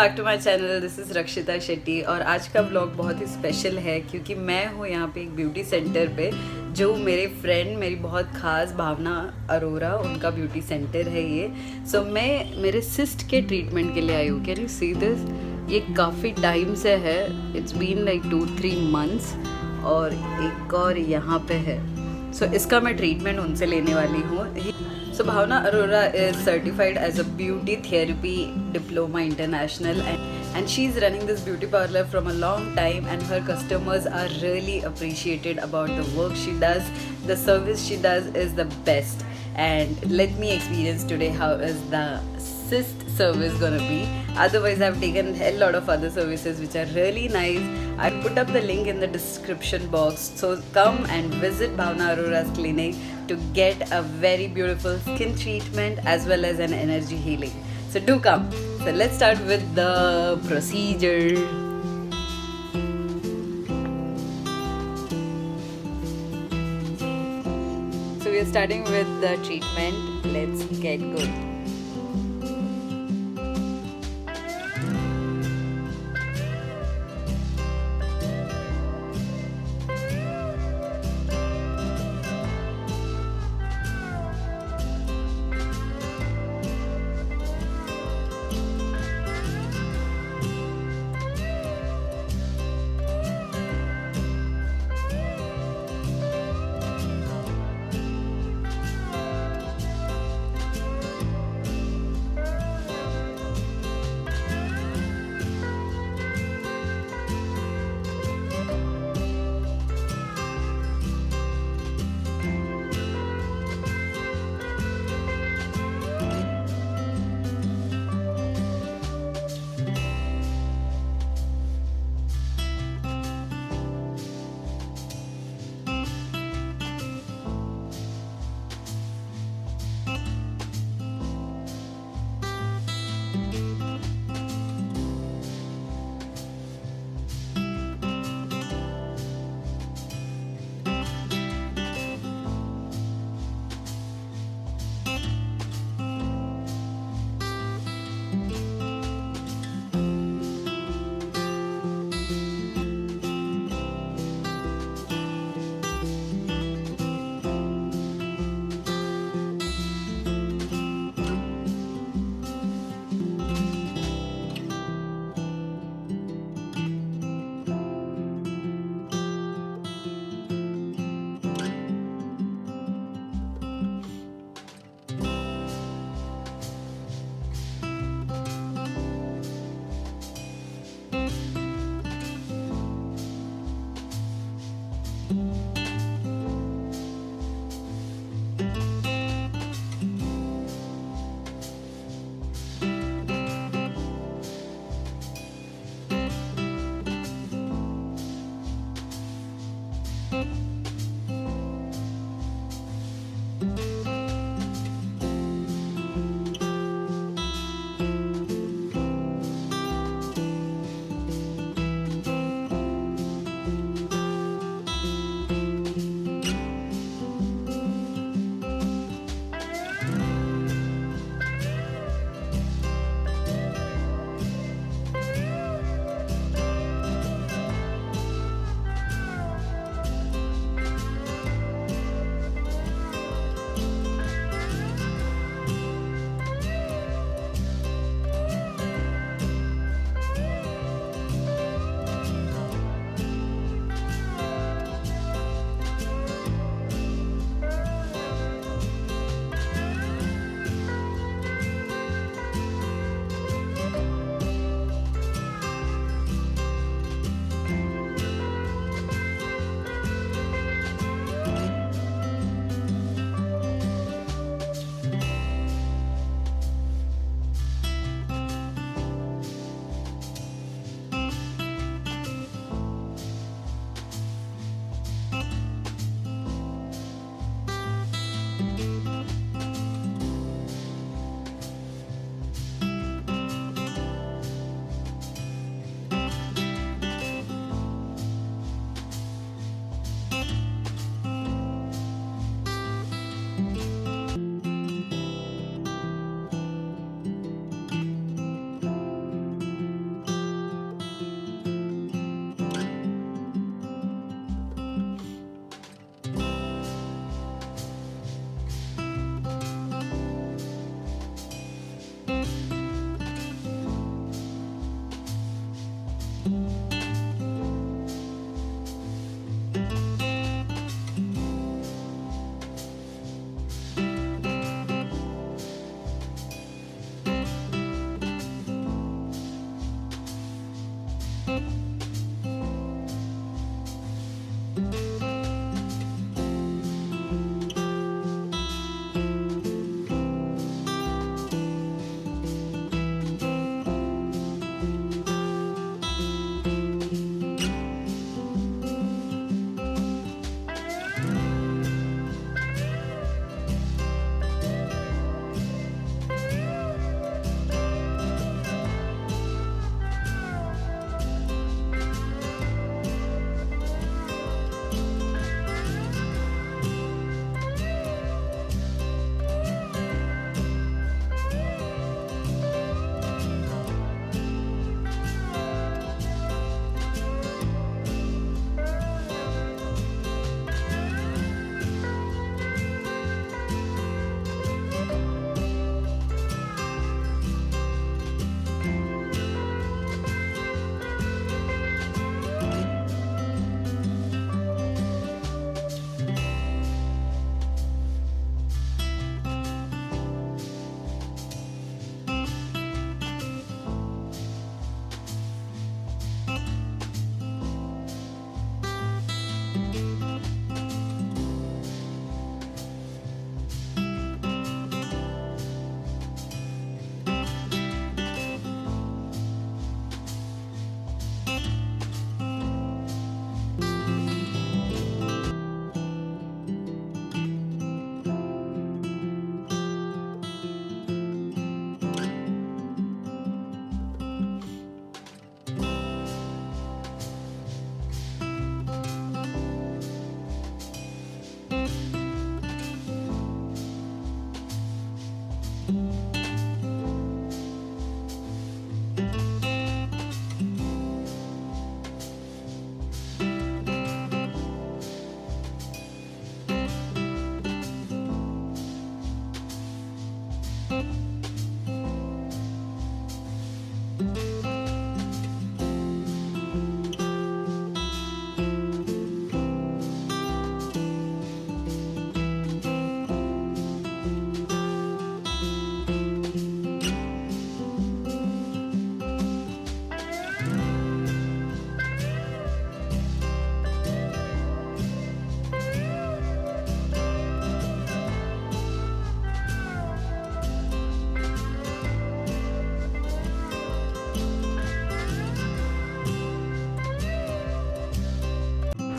Back to my channel, this is Rakshita Shetty. और आज का ब्लॉग बहुत ही स्पेशल है क्योंकि मैं हूँ यहाँ पे एक ब्यूटी सेंटर पे, जो मेरे फ्रेंड, मेरी बहुत ख़ास भावना अरोरा, उनका ब्यूटी सेंटर है ये। सो मैं मेरे सिस्ट के ट्रीटमेंट के लिए आई हूँ। Can you see this? ये काफ़ी टाइम से है, इट्स बीन लाइक 2-3 months। और एक और यहाँ पे है। सो इसका मैं ट्रीटमेंट उनसे लेने वाली हूँ। So Bhavna Arora is certified as a beauty therapy diploma international, and she's running this beauty parlor from a long time, and her customers are really appreciated about the work she does. The service she does is the best, and let me experience today how is the cyst service gonna be. Otherwise I've taken a lot of other services which are really nice. I'll put up the link in the description box, so come and visit Bhavna Arora's clinic to get a very beautiful skin treatment as well as an energy healing. So do come. So let's start with the procedure. So we are starting with the treatment. Let's get good.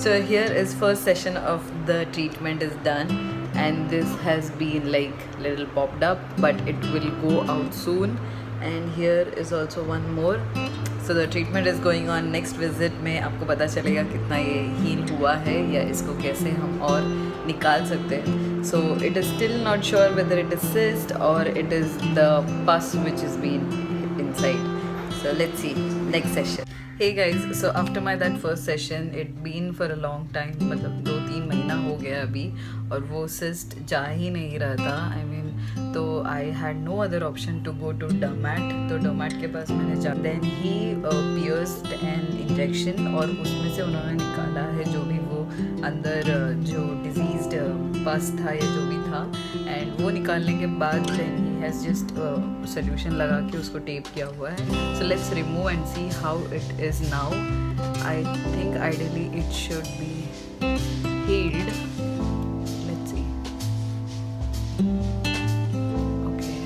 So here is first session of the treatment is done, and this has been like little popped up, but it will go out soon. And here is also one more. So the treatment is going on. Next visit में आपको पता चलेगा कितना ये heal हुआ है या इसको कैसे हम और निकाल सकते हैं. So it is still not sure whether it is cyst or it is the pus which is been inside. So let's see next session. Hey guys, so after my that first session, it been for a long time, मतलब 2-3 महीना हो गया अभी, और वो cyst जा ही नहीं रहा था. I mean, तो I had no other option to go to dermat. तो dermat के पास मैंने जा, then he pierced an injection और उसमें से उन्होंने निकाला है जो भी वो अंदर जो diseased pus था या जो भी था, and वो निकालने के बाद then he has just solution लगा के उसको tape किया हुआ है. So let's remove and see how it is now. I think ideally it should be healed. Let's see. Okay.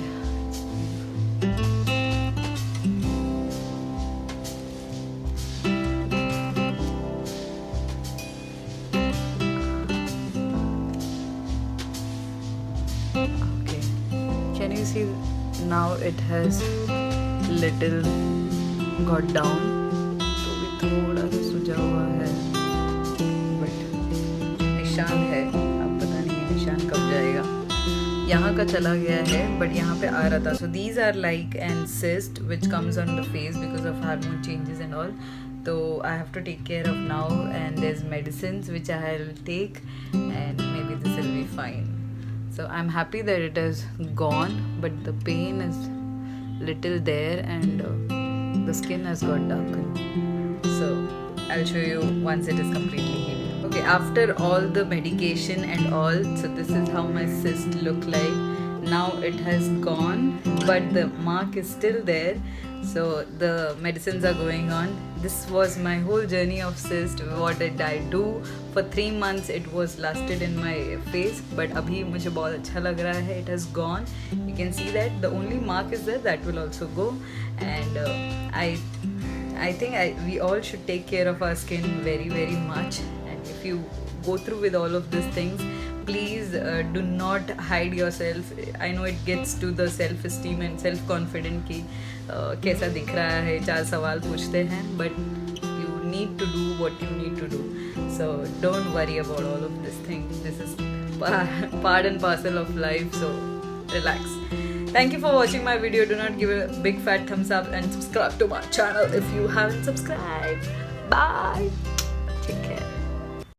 Okay. Can you see now it has little got down, तो भी थोड़ा सा सूजा हुआ है, बट निशान है. अब पता नहीं निशान कब जाएगा. यहाँ का चला गया है बट यहाँ पे आ रहा था. So these are like an cyst which comes on the face because of hormone changes and all. So I have to take care of now, and there's medicines which I'll take, and maybe this will be fine. So I'm happy that it is gone, but the pain is little there, and the skin has got darkened. So I'll show you once it is completely healed. Okay, after all the medication and all, so this is how my cyst look like. Now it has gone, but the mark is still there. So the medicines are going on. This was my whole journey of cyst. What did I do? For 3 months it was lasted in my face, but abhi mujhe bahut अच्छा लग रहा है. It has gone. You can see that the only mark is there. That will also go. And I think we all should take care of our skin very, very much. And if you go through with all of these things, please do not hide yourself. I know it gets to the self-esteem and self-confidence कि कैसा दिख रहा है, 4 सवाल पूछते हैं, but you need to do what you need to do. So don't worry about all of this thing. This is part and parcel of life, so relax. Thank you for watching my video. Do not give a big fat thumbs up and subscribe to my channel if you haven't subscribed. Bye.